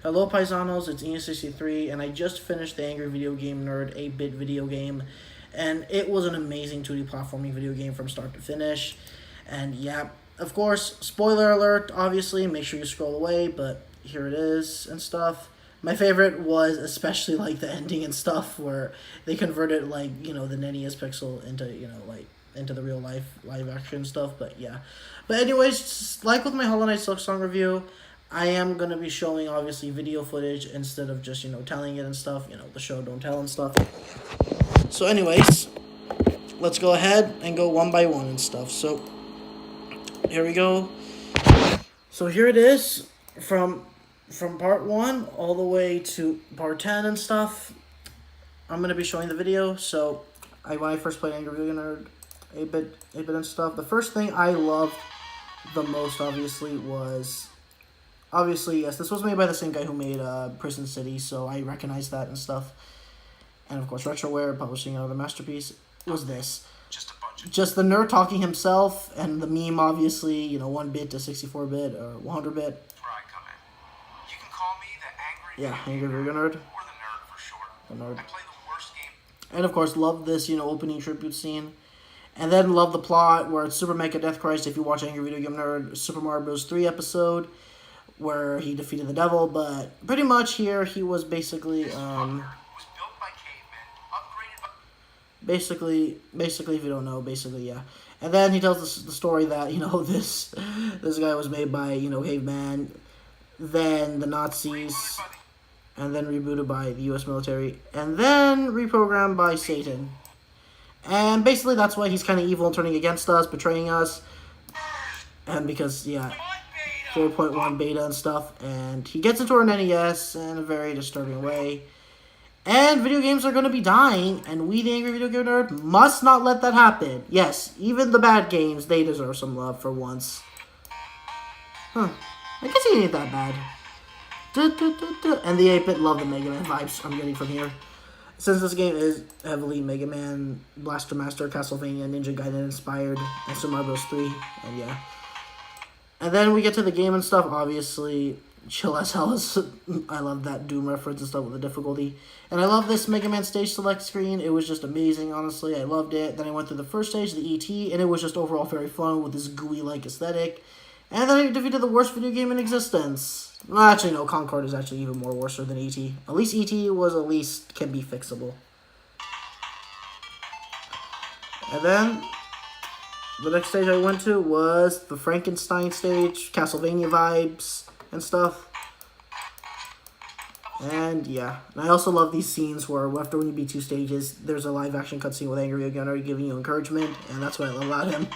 Hello Paisanos, it's Ian63, and I just finished the Angry Video Game Nerd 8-bit video game, and it was an amazing 2D platforming video game from start to finish. And yeah, of course, spoiler alert, obviously, make sure you scroll away, but here it is and stuff. My favorite was especially like the ending and stuff where they converted like, the NES pixel into, into the real live action stuff, but yeah. But anyways, like with my Hollow Knight Silk Song review, I am going to be showing obviously video footage instead of just, telling it and stuff, the show don't tell and stuff. So anyways, let's go ahead and go one by one and stuff. So here we go. So here it is from part 1 all the way to part 10 and stuff. I'm going to be showing the video. So when I first played Angry Video Nerd 8-bit and stuff, the first thing I loved the most obviously was... Obviously, yes, this was made by the same guy who made Prison City, so I recognize that and stuff. And of course, Retroware publishing another masterpiece was this. Just the nerd talking himself, and the meme, obviously, 1-bit to 64-bit or 100-bit. Where I come in. You can call me the Angry Video Nerd. Or the nerd for short. The nerd. I play the worst game. And of course, love this, opening tribute scene. And then love the plot where it's Super Mecha Death Christ. If you watch Angry Video Game Nerd, Super Mario Bros. 3 episode, where he defeated the devil, but pretty much here he was basically basically if you don't know, basically, yeah. And then he tells the story that this guy was made by caveman, then the Nazis, and then rebooted by the U.S. military, and then reprogrammed by Satan. And basically that's why he's kind of evil and turning against us, betraying us, and because 4.1 beta and stuff, and he gets into our NES in a very disturbing way. And video games are going to be dying, and we, the Angry Video Game Nerd, must not let that happen. Yes, even the bad games, they deserve some love for once. I guess he ain't that bad. And the 8-bit love the Mega Man vibes I'm getting from here. Since this game is heavily Mega Man, Blaster Master, Castlevania, Ninja Gaiden inspired, and Super Mario Bros. 3, and yeah. And then we get to the game and stuff, obviously, chill as hell. I love that Doom reference and stuff with the difficulty. And I love this Mega Man stage select screen. It was just amazing, honestly. I loved it. Then I went through the first stage, the ET, and it was just overall very fun with this gooey-like aesthetic. And then I defeated the worst video game in existence. Well, actually, no, Concord is actually even more worse than ET. At least ET can be fixable. And then the next stage I went to was the Frankenstein stage, Castlevania vibes and stuff. And yeah, and I also love these scenes where after when you beat 2 stages, there's a live action cutscene with Angry Video Game Nerd giving you encouragement, and that's what I love about him.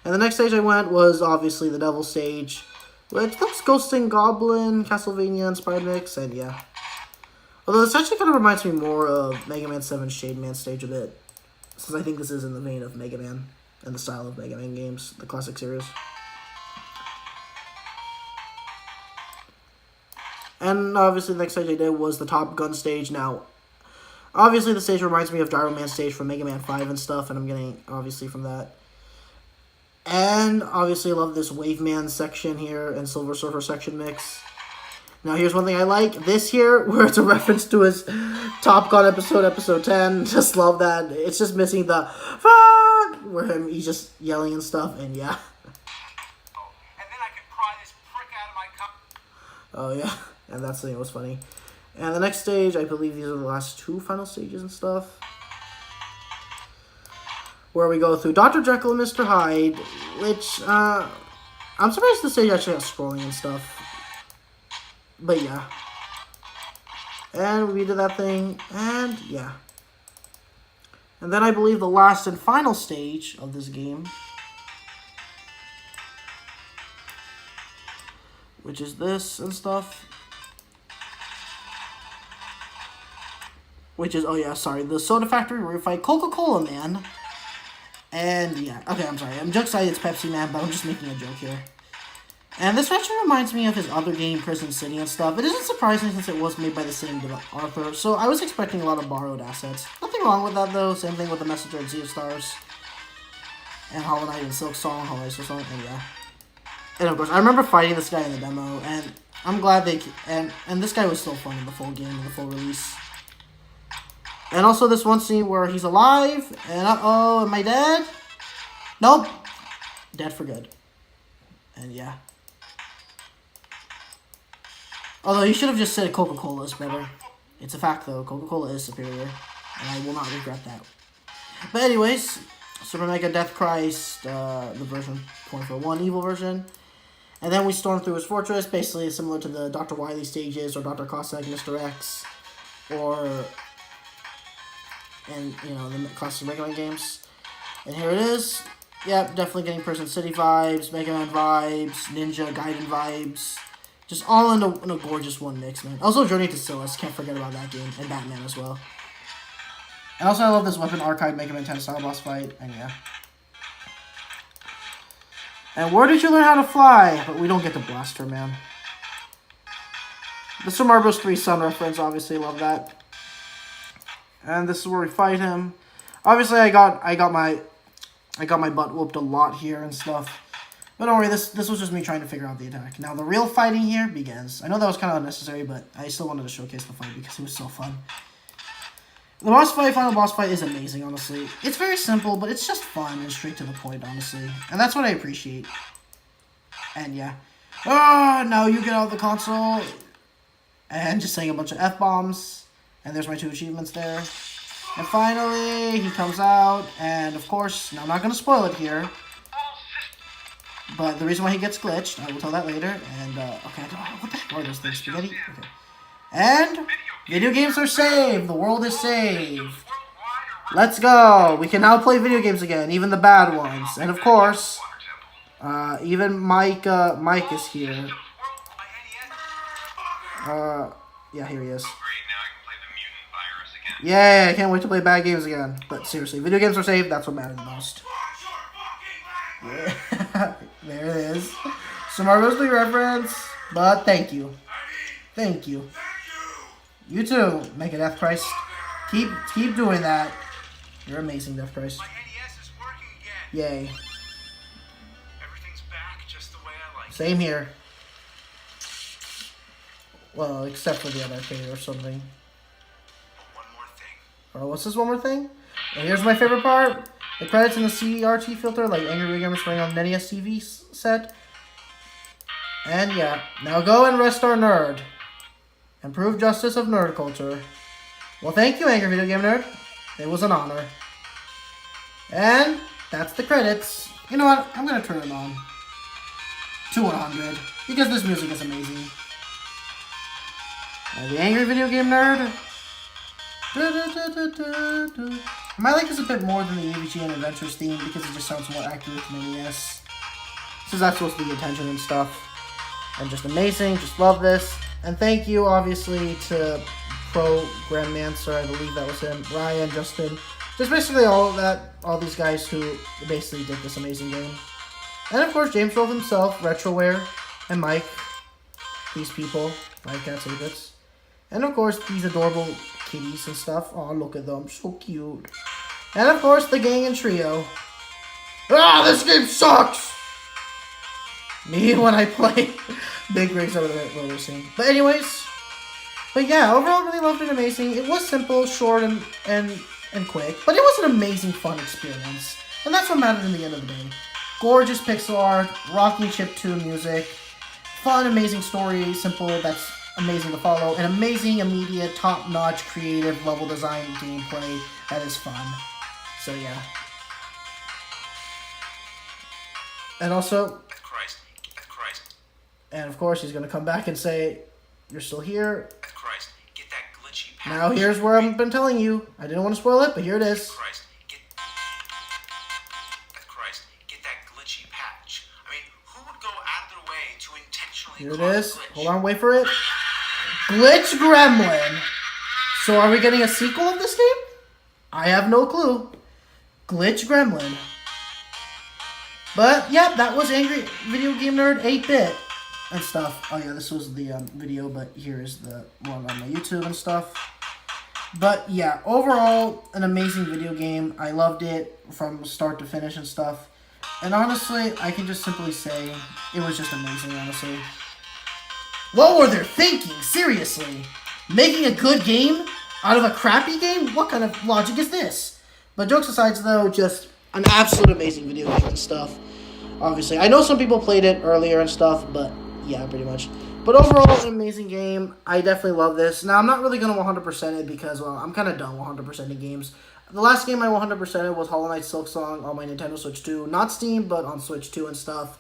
And the next stage I went was obviously the Devil stage, which looks Ghost and Goblin, Castlevania inspired mix, and yeah. Although this actually kind of reminds me more of Mega Man 7 Shade Man stage a bit, since I think this is in the vein of Mega Man and the style of Mega Man games, the classic series. And obviously the next stage I did was the Top Gun stage. Now, obviously the stage reminds me of Gyro Man stage from Mega Man 5 and stuff, and I'm getting, obviously, from that. And obviously I love this Wave Man section here and Silver Surfer section mix. Now here's one thing I like. This here, where it's a reference to his Top Gun episode 10. Just love that. It's just missing the fuck, where he's just yelling and stuff, and yeah. And then I could pry this prick out of my cup. Oh yeah, and that's the thing that was funny. And the next stage, I believe these are the last 2 final stages and stuff, where we go through Dr. Jekyll and Mr. Hyde, which, I'm surprised the stage actually has scrolling and stuff. But yeah. And we did that thing, and yeah. And then I believe the last and final stage of this game, which is this and stuff. Which is, oh yeah, sorry, the Soda Factory where you fight Coca-Cola Man. And yeah, okay, I'm sorry. I'm joke excited it's Pepsi Man, but I'm just making a joke here. And this actually reminds me of his other game, Prison City and stuff. It isn't surprising since it was made by the same author, so I was expecting a lot of borrowed assets. Nothing wrong with that though. Same thing with the Messenger and Sea of Stars. And Hollow Knight and Silk Song, Hollow Knight Silk Song, and yeah. And of course, I remember fighting this guy in the demo, and I'm glad they and this guy was still fun in the full game, in the full release. And also this one scene where he's alive, and uh-oh, am I dead? Nope. Dead for good. And yeah. Although he should have just said Coca-Cola is better. It's a fact though, Coca-Cola is superior. And I will not regret that. But anyways, Super Mega Death Christ, the version 0.41 evil version. And then we storm through his fortress, basically similar to the Dr. Wily stages, or Dr. Cossack, Mr. X, or, and, you know, the classic Mega Man games. And here it is. Yep, definitely getting Person City vibes, Mega Man vibes, Ninja Gaiden vibes. Just all in a gorgeous one mix, man. Also, Journey to Silas, can't forget about that game, and Batman as well. And also, I love this Weapon Archive Mega Man 10 style boss fight, and yeah. And where did you learn how to fly? But we don't get the blaster, man. The Super Mario Bros. 3 Sun reference, obviously, love that. And this is where we fight him. Obviously, I got my butt whooped a lot here and stuff. But don't worry, this was just me trying to figure out the attack. Now, the real fighting here begins. I know that was kind of unnecessary, but I still wanted to showcase the fight because it was so fun. The boss fight, final boss fight, is amazing, honestly. It's very simple, but it's just fun and straight to the point, honestly. And that's what I appreciate. And yeah. Oh, now you get out of the console. And just saying a bunch of F-bombs. And there's my 2 achievements there. And finally, he comes out. And of course, now I'm not going to spoil it here. But the reason why he gets glitched, I will tell that later. And, okay, what the heck are those things? Spaghetti? Okay. And video games are saved. The world is saved. Let's go. We can now play video games again, even the bad ones. And of course, even Mike is here. Yeah, here he is. Yay, I can't wait to play bad games again. But seriously, video games are saved. That's what matters the most. Yeah. There it is. Some Mario 3 reference. But thank you. Thank you. You too, Mega Death Christ. Keep doing that. You're amazing, Death Christ. My NES is working again. Yay. Everything's back just the way I like it. Same here. Well, except for the other arcade or something. One more thing. Oh, what's this one more thing? And here's my favorite part. The credits in the CRT filter, like Angry Video Gamer playing on the NES TV set. And yeah, now go and rest our nerd. And prove justice of nerd culture. Well, thank you, Angry Video Game Nerd. It was an honor. And that's the credits. You know what? I'm going to turn it on to 100 because this music is amazing. And the Angry Video Game Nerd. I might like this a bit more than the AVGN Adventures theme because it just sounds more accurate to the NES. Since that's supposed to be attention and stuff. And just amazing. Just love this. And thank you, obviously, to Pro Grandmancer, I believe that was him, Ryan, Justin, just basically all these guys who basically did this amazing game. And of course, James Rolfe himself, Retroware, and Mike, these people, 5 Cats 8 Bits. And of course, these adorable kitties and stuff. Oh, look at them, so cute. And of course, the gang and trio. Ah, this game sucks! Me when I play Big Rigs over the roller scene. But anyways, but yeah, overall really loved it, amazing. It was simple, short, and quick, but it was an amazing, fun experience. And that's what mattered in the end of the day. Gorgeous pixel art, rocking chiptune music, fun, amazing story, simple, that's amazing to follow, and amazing, immediate, top-notch, creative, level design gameplay that is fun. So yeah. And also, and of course, he's going to come back and say, you're still here. Christ, get that glitchy patch. Now here's where I've been telling you. I didn't want to spoil it, but here it is. Christ, get that glitchy patch. I mean, who would go out of their way to intentionally Here it cause is. a glitch? Hold on, wait for it. Glitch Gremlin. So are we getting a sequel of this game? I have no clue. Glitch Gremlin. But, yeah, that was Angry Video Game Nerd 8-Bit. And stuff. Oh yeah, this was the video, but here is the one on my YouTube and stuff. But yeah, overall, an amazing video game. I loved it from start to finish and stuff. And honestly, I can just simply say it was just amazing, honestly. What were they thinking? Seriously. Making a good game out of a crappy game? What kind of logic is this? But jokes aside, though, just an absolute amazing video game and stuff. Obviously. I know some people played it earlier and stuff, but yeah, pretty much. But overall, an amazing game. I definitely love this. Now, I'm not really going to 100% it because, well, I'm kind of done 100% in games. The last game I 100%ed was Hollow Knight Silksong on my Nintendo Switch 2. Not Steam, but on Switch 2 and stuff.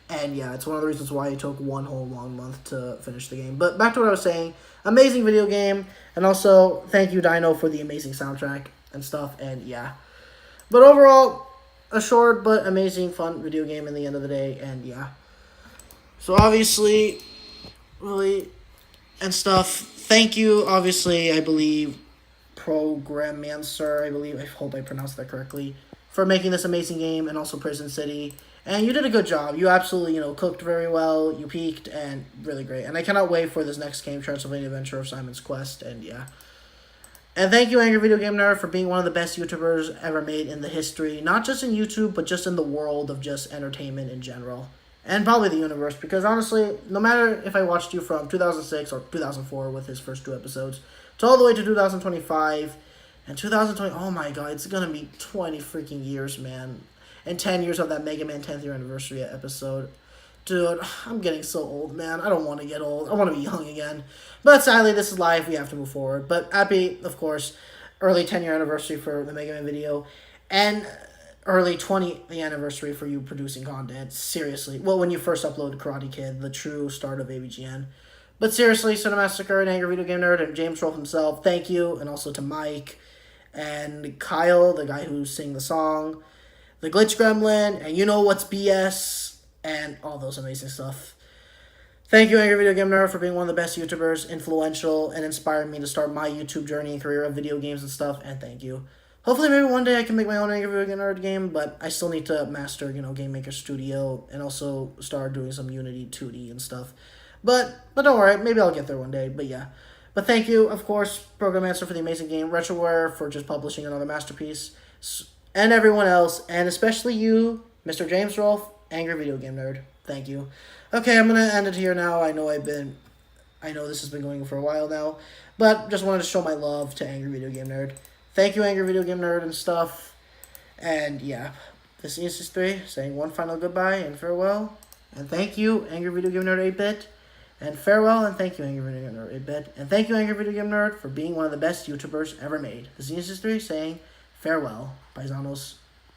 And yeah, it's one of the reasons why it took one whole long month to finish the game. But back to what I was saying. Amazing video game. And also, thank you, Dino, for the amazing soundtrack and stuff. And yeah. But overall, a short but amazing, fun video game in the end of the day. And yeah. So obviously, really, and stuff. Thank you, obviously, I believe, Programmancer, I hope I pronounced that correctly, for making this amazing game, and also Prison City. And you did a good job. You absolutely, cooked very well. You peaked, and really great. And I cannot wait for this next game, Transylvania Adventure of Simon's Quest, and yeah. And thank you, Angry Video Game Nerd, for being one of the best YouTubers ever made in the history, not just in YouTube, but just in the world of just entertainment in general. And probably the universe, because honestly, no matter if I watched you from 2006 or 2004 with his first 2 episodes, to all the way to 2025, and 2020, oh my god, it's gonna be 20 freaking years, man. And 10 years of that Mega Man 10th year anniversary episode. Dude, I'm getting so old, man. I don't want to get old. I want to be young again. But sadly, this is life. We have to move forward. But happy, of course, early 10-year anniversary for the Mega Man video. And early 20th anniversary for you producing content. Seriously. Well, when you first uploaded Karate Kid, the true start of AVGN. But seriously, Cinemassacre and Angry Video Game Nerd and James Rolfe himself, thank you. And also to Mike and Kyle, the guy who sang the song, the Glitch Gremlin, and You Know What's BS, and all those amazing stuff. Thank you, Angry Video Game Nerd, for being one of the best YouTubers, influential, and inspiring me to start my YouTube journey and career of video games and stuff, and thank you. Hopefully, maybe one day I can make my own Angry Video Game Nerd game, but I still need to master, Game Maker Studio, and also start doing some Unity 2D and stuff. But don't worry, maybe I'll get there one day, but yeah. But thank you, of course, Programmancer for the amazing game, RetroWare for just publishing another masterpiece, and everyone else, and especially you, Mr. James Rolfe, Angry Video Game Nerd. Thank you. Okay, I'm going to end it here now. I know this has been going for a while now, but just wanted to show my love to Angry Video Game Nerd. Thank you, Angry Video Game Nerd and stuff. And yeah, this is 3 saying one final goodbye and farewell. And thank you, Angry Video Game Nerd 8-Bit. And farewell, and thank you, Angry Video Game Nerd 8-Bit. And thank you, Angry Video Game Nerd, for being one of the best YouTubers ever made. This is 3 saying farewell. Paisanos.